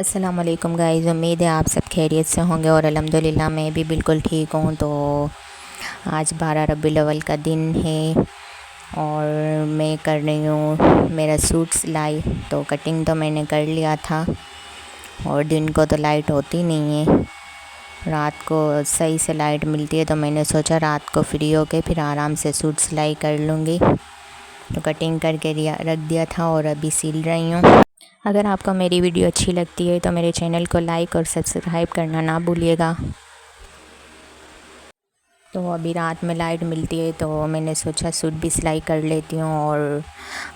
السلام علیکم گائز، امید ہے آپ سب خیریت سے ہوں گے اور الحمدللہ میں بھی بالکل ٹھیک ہوں۔ تو آج 12 ربیع الاول کا دن ہے اور میں کر رہی ہوں میرا سوٹ سلائی۔ تو کٹنگ تو میں نے کر لیا تھا اور دن کو تو لائٹ ہوتی نہیں ہے، رات کو صحیح سے لائٹ ملتی ہے، تو میں نے سوچا رات کو فری ہو کے پھر آرام سے سوٹ سلائی کر لوں گی۔ تو کٹنگ کر کے رکھ دیا تھا اور ابھی سل رہی ہوں۔ اگر آپ کو میری ویڈیو اچھی لگتی ہے تو میرے چینل کو لائک اور سبسکرائب کرنا نہ بھولیے گا۔ تو ابھی رات میں لائٹ ملتی ہے تو میں نے سوچا سوٹ بھی سلائی کر لیتی ہوں، اور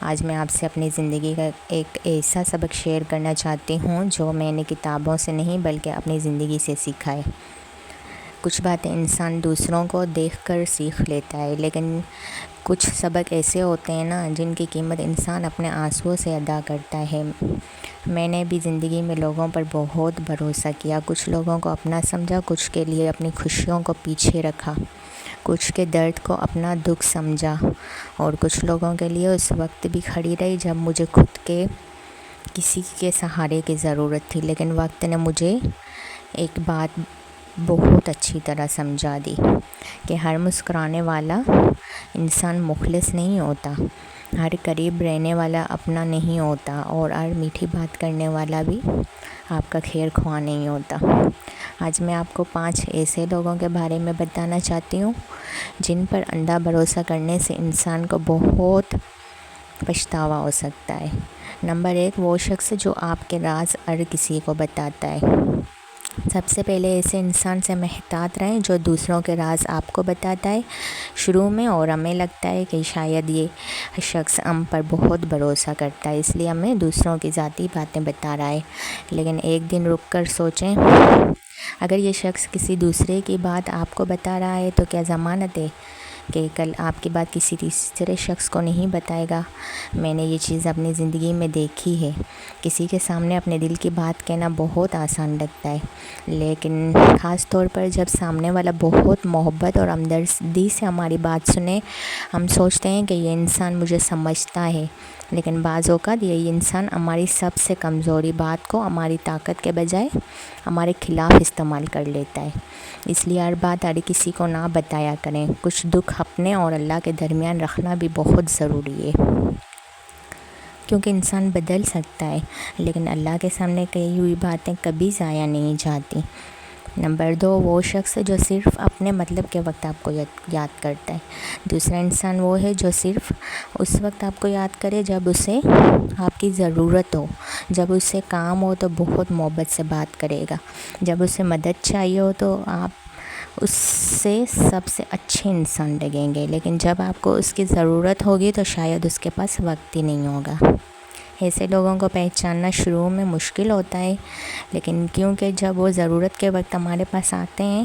آج میں آپ سے اپنی زندگی کا ایک ایسا سبق شیئر کرنا چاہتی ہوں جو میں نے کتابوں سے نہیں بلکہ اپنی زندگی سے سیکھا ہے۔ کچھ باتیں انسان دوسروں کو دیکھ کر سیکھ لیتا ہے، لیکن کچھ سبق ایسے ہوتے ہیں نا جن کی قیمت انسان اپنے آنسوؤں سے ادا کرتا ہے۔ میں نے بھی زندگی میں لوگوں پر بہت بھروسہ کیا، کچھ لوگوں کو اپنا سمجھا، کچھ کے لیے اپنی خوشیوں کو پیچھے رکھا، کچھ کے درد کو اپنا دکھ سمجھا، اور کچھ لوگوں کے لیے اس وقت بھی کھڑی رہی جب مجھے خود کے کسی کے سہارے کی ضرورت تھی۔ لیکن وقت نے مجھے ایک بات بہت اچھی طرح سمجھا دی کہ ہر مسکرانے والا انسان مخلص نہیں ہوتا، ہر قریب رہنے والا اپنا نہیں ہوتا، اور ہر میٹھی بات کرنے والا بھی آپ کا خیر خواہ نہیں ہوتا۔ آج میں آپ کو 5 ایسے لوگوں کے بارے میں بتانا چاہتی ہوں جن پر اندھا بھروسہ کرنے سے انسان کو بہت پچھتاوا ہو سکتا ہے۔ نمبر 1، وہ شخص جو آپ کے راز ہر کسی کو بتاتا ہے۔ سب سے پہلے ایسے انسان سے محتاط رہیں جو دوسروں کے راز آپ کو بتاتا ہے شروع میں، اور ہمیں لگتا ہے کہ شاید یہ شخص ہم پر بہت بھروسہ کرتا ہے اس لیے ہمیں دوسروں کی ذاتی باتیں بتا رہا ہے۔ لیکن ایک دن رک کر سوچیں، اگر یہ شخص کسی دوسرے کی بات آپ کو بتا رہا ہے تو کیا ضمانت ہے کہ کل آپ کی بات کسی تیسرے شخص کو نہیں بتائے گا؟ میں نے یہ چیز اپنی زندگی میں دیکھی ہے۔ کسی کے سامنے اپنے دل کی بات کہنا بہت آسان لگتا ہے، لیکن خاص طور پر جب سامنے والا بہت محبت اور ہمدردی سے ہماری بات سنے، ہم سوچتے ہیں کہ یہ انسان مجھے سمجھتا ہے، لیکن بعض اوقات یہی انسان ہماری سب سے کمزوری بات کو ہماری طاقت کے بجائے ہمارے خلاف استعمال کر لیتا ہے۔ اس لیے ہر بات ہر کسی کو نہ بتایا کریں۔ کچھ دکھ اپنے اور اللہ کے درمیان رکھنا بھی بہت ضروری ہے، کیونکہ انسان بدل سکتا ہے لیکن اللہ کے سامنے کہی ہوئی باتیں کبھی ضائع نہیں جاتی۔ نمبر 2، وہ شخص جو صرف اپنے مطلب کے وقت آپ کو یاد کرتا ہے۔ دوسرا انسان وہ ہے جو صرف اس وقت آپ کو یاد کرے جب اسے آپ کی ضرورت ہو، جب اسے کام ہو تو بہت محبت سے بات کرے گا، جب اسے مدد چاہیے ہو تو آپ اس سے سب سے اچھے انسان لگیں گے، لیکن جب آپ کو اس کی ضرورت ہوگی تو شاید اس کے پاس وقت ہی نہیں ہوگا۔ ایسے لوگوں کو پہچاننا شروع میں مشکل ہوتا ہے، لیکن کیونکہ جب وہ ضرورت کے وقت ہمارے پاس آتے ہیں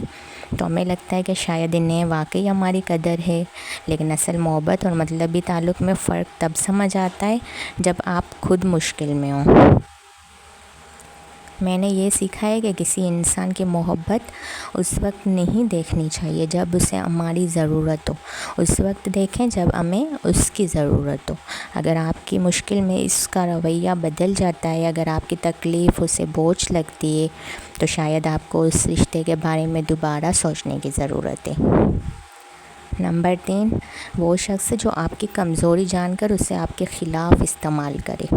تو ہمیں لگتا ہے کہ شاید انہیں واقعی ہماری قدر ہے، لیکن اصل محبت اور مطلبی تعلق میں فرق تب سمجھ آتا ہے جب آپ خود مشکل میں ہوں۔ میں نے یہ سیکھا ہے کہ کسی انسان کی محبت اس وقت نہیں دیکھنی چاہیے جب اسے ہماری ضرورت ہو، اس وقت دیکھیں جب ہمیں اس کی ضرورت ہو۔ اگر آپ کی مشکل میں اس کا رویہ بدل جاتا ہے، اگر آپ کی تکلیف اسے بوجھ لگتی ہے، تو شاید آپ کو اس رشتے کے بارے میں دوبارہ سوچنے کی ضرورت ہے۔ نمبر 3، وہ شخص جو آپ کی کمزوری جان کر اسے آپ کے خلاف استعمال کرے۔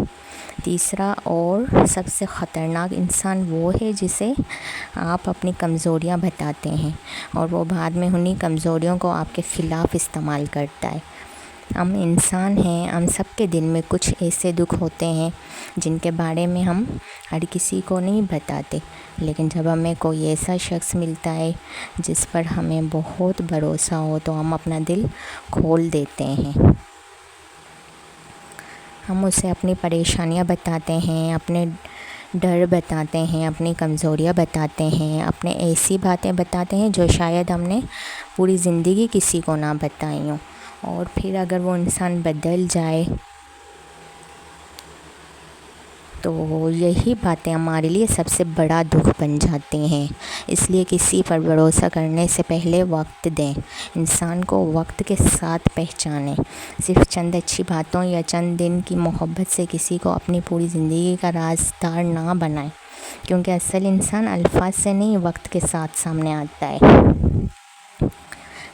تیسرا اور سب سے خطرناک انسان وہ ہے جسے آپ اپنی کمزوریاں بتاتے ہیں اور وہ بعد میں انہی کمزوریوں کو آپ کے خلاف استعمال کرتا ہے۔ ہم انسان ہیں، ہم سب کے دل میں کچھ ایسے دکھ ہوتے ہیں جن کے بارے میں ہم ہر کسی کو نہیں بتاتے، لیکن جب ہمیں کوئی ایسا شخص ملتا ہے جس پر ہمیں بہت بھروسہ ہو تو ہم اپنا دل کھول دیتے ہیں۔ ہم اسے اپنی پریشانیاں بتاتے ہیں، اپنے ڈر بتاتے ہیں، اپنی کمزوریاں بتاتے ہیں، اپنے ایسی باتیں بتاتے ہیں جو شاید ہم نے پوری زندگی کسی کو نہ بتائی ہوں، اور پھر اگر وہ انسان بدل جائے تو یہی باتیں ہمارے لیے سب سے بڑا دکھ بن جاتی ہیں۔ اس لیے کسی پر بھروسہ کرنے سے پہلے وقت دیں، انسان کو وقت کے ساتھ پہچانیں۔ صرف چند اچھی باتوں یا چند دن کی محبت سے کسی کو اپنی پوری زندگی کا رازدار نہ بنائیں۔ کیونکہ اصل انسان الفاظ سے نہیں وقت کے ساتھ سامنے آتا ہے۔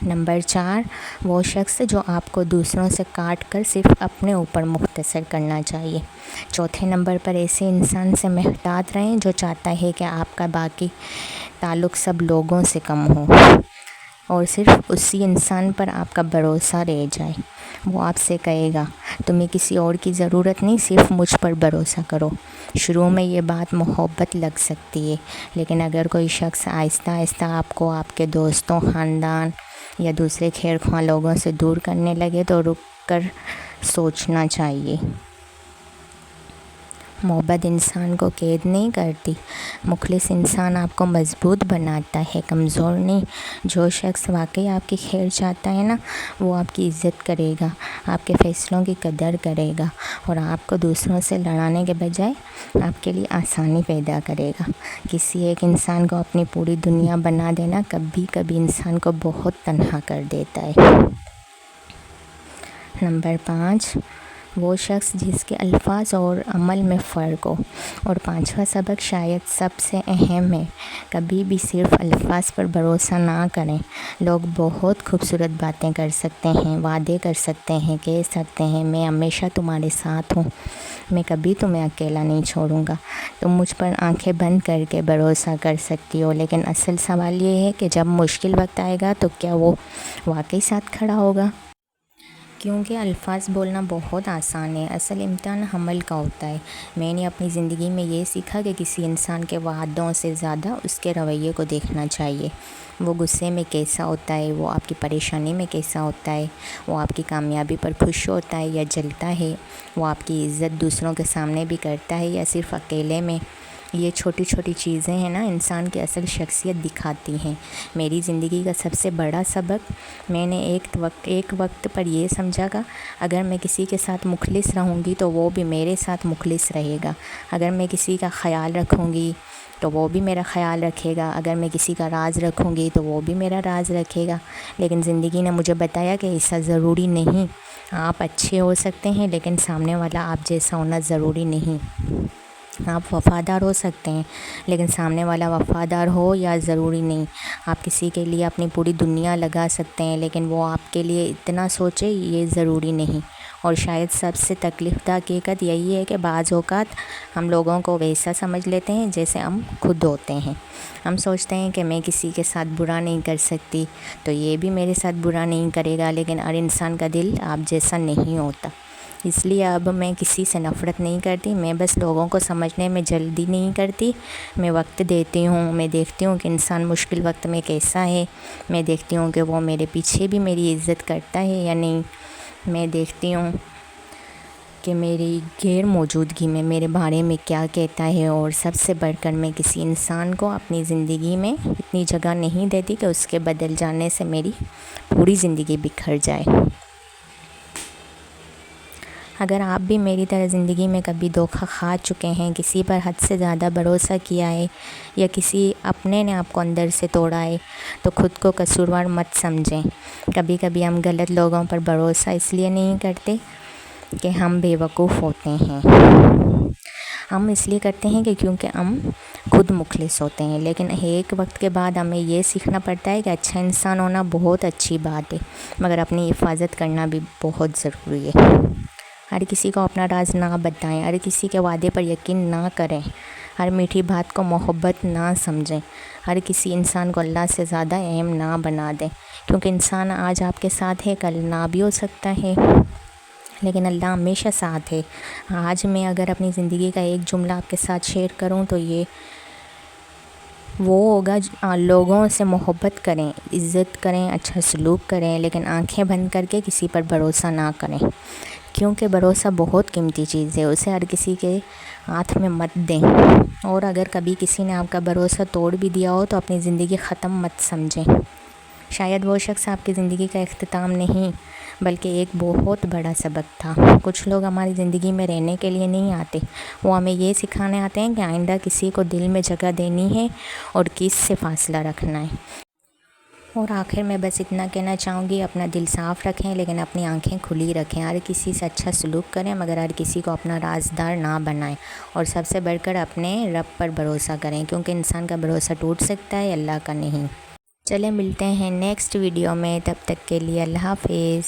نمبر 4، وہ شخص جو آپ کو دوسروں سے کاٹ کر صرف اپنے اوپر مختصر کرنا چاہیے۔ چوتھے نمبر پر ایسے انسان سے محتاط رہیں جو چاہتا ہے کہ آپ کا باقی تعلق سب لوگوں سے کم ہو اور صرف اسی انسان پر آپ کا بھروسہ رہ جائے۔ وہ آپ سے کہے گا تمہیں کسی اور کی ضرورت نہیں، صرف مجھ پر بھروسہ کرو۔ شروع میں یہ بات محبت لگ سکتی ہے، لیکن اگر کوئی شخص آہستہ آہستہ آپ کو آپ کے دوستوں، خاندان یا دوسرے خیر خواہ لوگوں سے دور کرنے لگے تو رک کر سوچنا چاہیے۔ محبت انسان کو قید نہیں کرتی، مخلص انسان آپ کو مضبوط بناتا ہے، کمزور نہیں۔ جو شخص واقعی آپ کی خیر چاہتا ہے نا، وہ آپ کی عزت کرے گا، آپ کے فیصلوں کی قدر کرے گا اور آپ کو دوسروں سے لڑانے کے بجائے آپ کے لیے آسانی پیدا کرے گا۔ کسی ایک انسان کو اپنی پوری دنیا بنا دینا کبھی کبھی انسان کو بہت تنہا کر دیتا ہے۔ نمبر 5، وہ شخص جس کے الفاظ اور عمل میں فرق ہو۔ اور 5واں سبق شاید سب سے اہم ہے، کبھی بھی صرف الفاظ پر بھروسہ نہ کریں۔ لوگ بہت خوبصورت باتیں کر سکتے ہیں، وعدے کر سکتے ہیں، کہہ سکتے ہیں میں ہمیشہ تمہارے ساتھ ہوں، میں کبھی تمہیں اکیلا نہیں چھوڑوں گا، تم مجھ پر آنکھیں بند کر کے بھروسہ کر سکتی ہو، لیکن اصل سوال یہ ہے کہ جب مشکل وقت آئے گا تو کیا وہ واقعی ساتھ کھڑا ہوگا؟ کیونکہ الفاظ بولنا بہت آسان ہے، اصل امتحان عمل کا ہوتا ہے۔ میں نے اپنی زندگی میں یہ سیکھا کہ کسی انسان کے وعدوں سے زیادہ اس کے رویے کو دیکھنا چاہیے۔ وہ غصے میں کیسا ہوتا ہے، وہ آپ کی پریشانی میں کیسا ہوتا ہے، وہ آپ کی کامیابی پر خوش ہوتا ہے یا جلتا ہے، وہ آپ کی عزت دوسروں کے سامنے بھی کرتا ہے یا صرف اکیلے میں۔ یہ چھوٹی چھوٹی چیزیں ہیں نا، انسان کی اصل شخصیت دکھاتی ہیں۔ میری زندگی کا سب سے بڑا سبق میں نے ایک وقت پر یہ سمجھا کہ اگر میں کسی کے ساتھ مخلص رہوں گی تو وہ بھی میرے ساتھ مخلص رہے گا، اگر میں کسی کا خیال رکھوں گی تو وہ بھی میرا خیال رکھے گا، اگر میں کسی کا راز رکھوں گی تو وہ بھی میرا راز رکھے گا۔ لیکن زندگی نے مجھے بتایا کہ ایسا ضروری نہیں، آپ اچھے ہو سکتے ہیں لیکن سامنے والا آپ جیسا ہونا ضروری نہیں۔ آپ وفادار ہو سکتے ہیں لیکن سامنے والا وفادار ہو یا ضروری نہیں۔ آپ کسی کے لیے اپنی پوری دنیا لگا سکتے ہیں لیکن وہ آپ کے لیے اتنا سوچے یہ ضروری نہیں۔ اور شاید سب سے تکلیف دہ حقیقت یہی ہے کہ بعض اوقات ہم لوگوں کو ویسا سمجھ لیتے ہیں جیسے ہم خود ہوتے ہیں۔ ہم سوچتے ہیں کہ میں کسی کے ساتھ برا نہیں کر سکتی تو یہ بھی میرے ساتھ برا نہیں کرے گا، لیکن ہر انسان کا دل آپ جیسا نہیں ہوتا۔ اس لیے اب میں کسی سے نفرت نہیں کرتی، میں بس لوگوں کو سمجھنے میں جلدی نہیں کرتی۔ میں وقت دیتی ہوں، میں دیکھتی ہوں کہ انسان مشکل وقت میں کیسا ہے، میں دیکھتی ہوں کہ وہ میرے پیچھے بھی میری عزت کرتا ہے یا نہیں، میں دیکھتی ہوں کہ میری غیر موجودگی میں میرے بارے میں کیا کہتا ہے، اور سب سے بڑھ کر میں کسی انسان کو اپنی زندگی میں اتنی جگہ نہیں دیتی کہ اس کے بدل جانے سے میری پوری زندگی بکھر جائے۔ اگر آپ بھی میری طرح زندگی میں کبھی دھوکہ کھا چکے ہیں، کسی پر حد سے زیادہ بھروسہ کیا ہے یا کسی اپنے نے آپ کو اندر سے توڑا ہے تو خود کو قصوروار مت سمجھیں۔ کبھی کبھی ہم غلط لوگوں پر بھروسہ اس لیے نہیں کرتے کہ ہم بے وقوف ہوتے ہیں، ہم اس لیے کرتے ہیں کہ کیونکہ ہم خود مخلص ہوتے ہیں، لیکن ایک وقت کے بعد ہمیں یہ سیکھنا پڑتا ہے کہ اچھا انسان ہونا بہت اچھی بات ہے، مگر اپنی حفاظت کرنا بھی بہت ضروری ہے۔ ہر کسی کو اپنا راز نہ بتائیں، ہر کسی کے وعدے پر یقین نہ کریں، ہر میٹھی بات کو محبت نہ سمجھیں، ہر کسی انسان کو اللہ سے زیادہ اہم نہ بنا دیں، کیونکہ انسان آج آپ کے ساتھ ہے کل نہ بھی ہو سکتا ہے، لیکن اللہ ہمیشہ ساتھ ہے۔ آج میں اگر اپنی زندگی کا ایک جملہ آپ کے ساتھ شیئر کروں تو یہ وہ ہوگا، لوگوں سے محبت کریں، عزت کریں، اچھا سلوک کریں، لیکن آنکھیں بند کر کے کسی پر بھروسہ نہ کریں، کیونکہ بھروسہ بہت قیمتی چیز ہے، اسے ہر کسی کے ہاتھ میں مت دیں۔ اور اگر کبھی کسی نے آپ کا بھروسہ توڑ بھی دیا ہو تو اپنی زندگی ختم مت سمجھیں۔ شاید وہ شخص آپ کی زندگی کا اختتام نہیں بلکہ ایک بہت بڑا سبق تھا۔ کچھ لوگ ہماری زندگی میں رہنے کے لیے نہیں آتے، وہ ہمیں یہ سکھانے آتے ہیں کہ آئندہ کسی کو دل میں جگہ دینی ہے اور کس سے فاصلہ رکھنا ہے۔ اور آخر میں بس اتنا کہنا چاہوں گی، اپنا دل صاف رکھیں لیکن اپنی آنکھیں کھلی رکھیں، ہر کسی سے اچھا سلوک کریں مگر ہر کسی کو اپنا رازدار نہ بنائیں، اور سب سے بڑھ کر اپنے رب پر بھروسہ کریں، کیونکہ انسان کا بھروسہ ٹوٹ سکتا ہے، اللہ کا نہیں۔ چلیں ملتے ہیں نیکسٹ ویڈیو میں، تب تک کے لیے اللہ حافظ۔